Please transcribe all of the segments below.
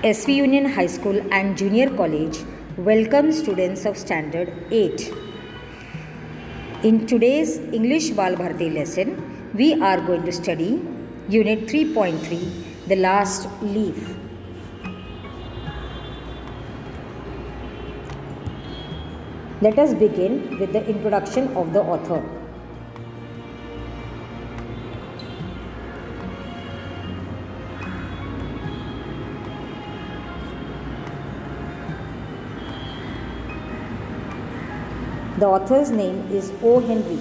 SV Union High School and Junior College welcomes students of Standard 8. In today's English Bal Bharati lesson, we are going to study Unit 3.3, The Last Leaf. Let us begin with the introduction of the author. The author's name is O. Henry.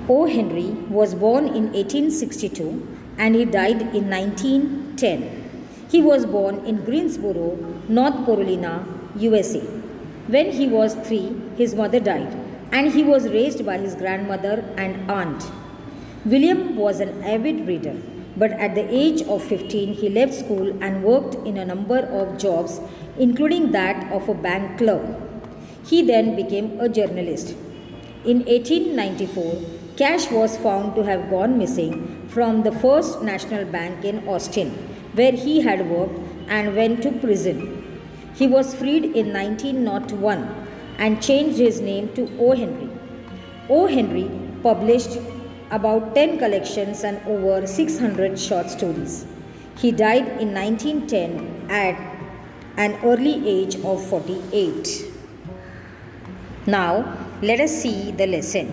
O. Henry was born in 1862 and he died in 1910. He was born in Greensboro, North Carolina, USA. When he was 3, his mother died and he was raised by his grandmother and aunt. William was an avid reader. But at the age of 15, he left school and worked in a number of jobs, including that of a bank clerk. He then became a journalist. In 1894, cash was found to have gone missing from the First National Bank in Austin, where he had worked and went to prison. He was freed in 1901 and changed his name to O. Henry. O. Henry published about 10 collections and over 600 short stories. He died in 1910 at an early age of 48. Now, let us see the lesson.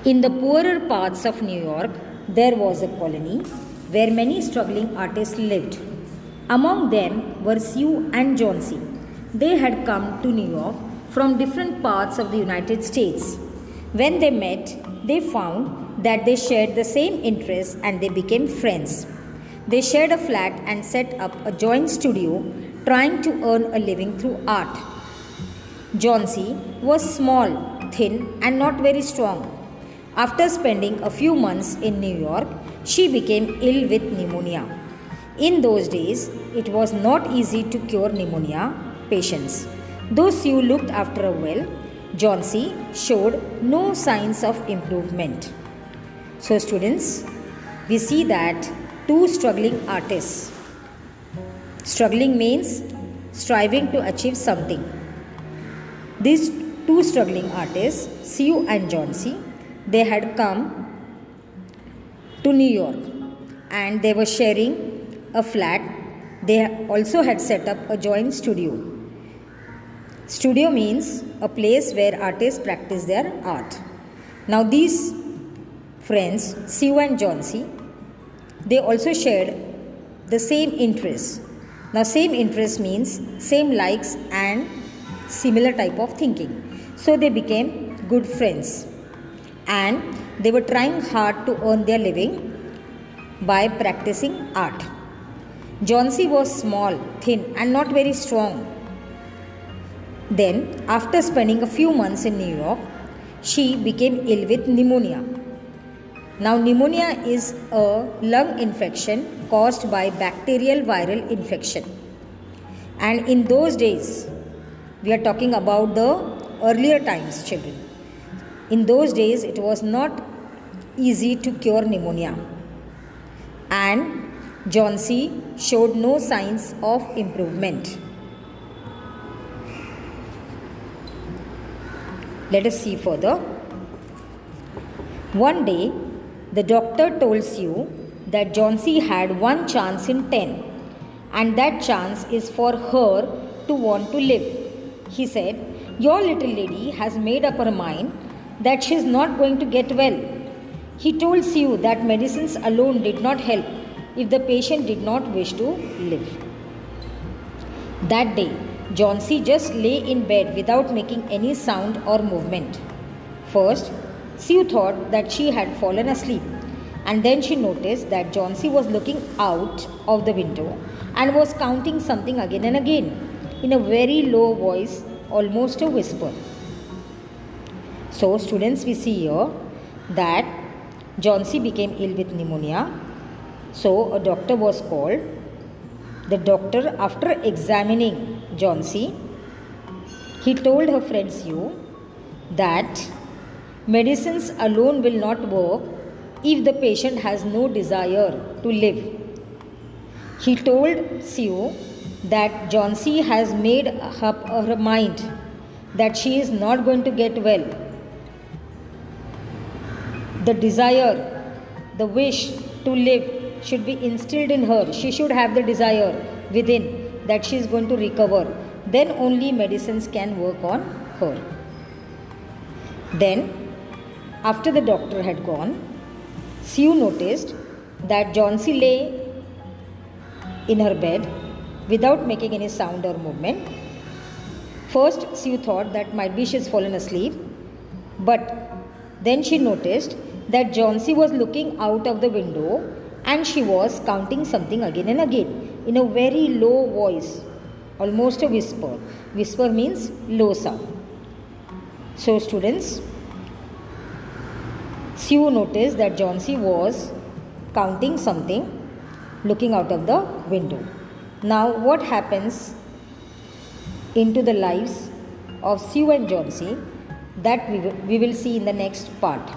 In the poorer parts of New York, there was a colony where many struggling artists lived. Among them were Sue and John C. They had come to New York from different parts of the United States. When they met, they found that they shared the same interests and they became friends. They shared a flat and set up a joint studio trying to earn a living through art. John C. was small, thin and not very strong. After spending a few months in New York, she became ill with pneumonia. In those days, it was not easy to cure pneumonia patients. Though Sue looked after her well, John C. showed no signs of improvement. So students, we see that two struggling artists. Struggling means striving to achieve something. These two struggling artists, Sue and John C., they had come to New York and they were sharing a flat. They also had set up a joint studio. Studio means a place where artists practice their art. Now these friends, Sue and John C., they also shared the same interests. Now same interest means same likes and similar type of thinking. So they became good friends and they were trying hard to earn their living by practicing art. John C. was small, thin and not very strong. Then, after spending a few months in New York, she became ill with pneumonia. Now, pneumonia is a lung infection caused by bacterial viral infection. And in those days, we are talking about the earlier times, children. In those days, it was not easy to cure pneumonia. And John C. showed no signs of improvement. Let us see further. One day, the doctor told Sue that John C. had one chance in 10 and that chance is for her to want to live. He said, "Your little lady has made up her mind that she is not going to get well." He told Sue that medicines alone did not help if the patient did not wish to live. That day, John C. just lay in bed without making any sound or movement. First, Sue thought that she had fallen asleep, and then she noticed that John C. was looking out of the window and was counting something again and again in a very low voice, almost a whisper. So, students, we see here that John C. became ill with pneumonia. So, a doctor was called. The doctor, after examining John C., He told her friend Sue that medicines alone will not work if the patient has no desire to live. He told Sue that Johnsy has made up her mind that she is not going to get well. The desire, the wish to live should be instilled in her. She should have the desire within that she is going to recover. Then only medicines can work on her. Then, after the doctor had gone, Sue noticed that Johnsy lay in her bed without making any sound or movement. First, Sue thought that might be she has fallen asleep, but then she noticed that Johnsy was looking out of the window and she was counting something again and again in a very low voice, almost a whisper. Whisper means low sound. So, students, Sue noticed that Johnsy was counting something looking out of the window. Now, what happens into the lives of Sue and Johnsy, that we will see in the next part.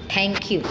Thank you.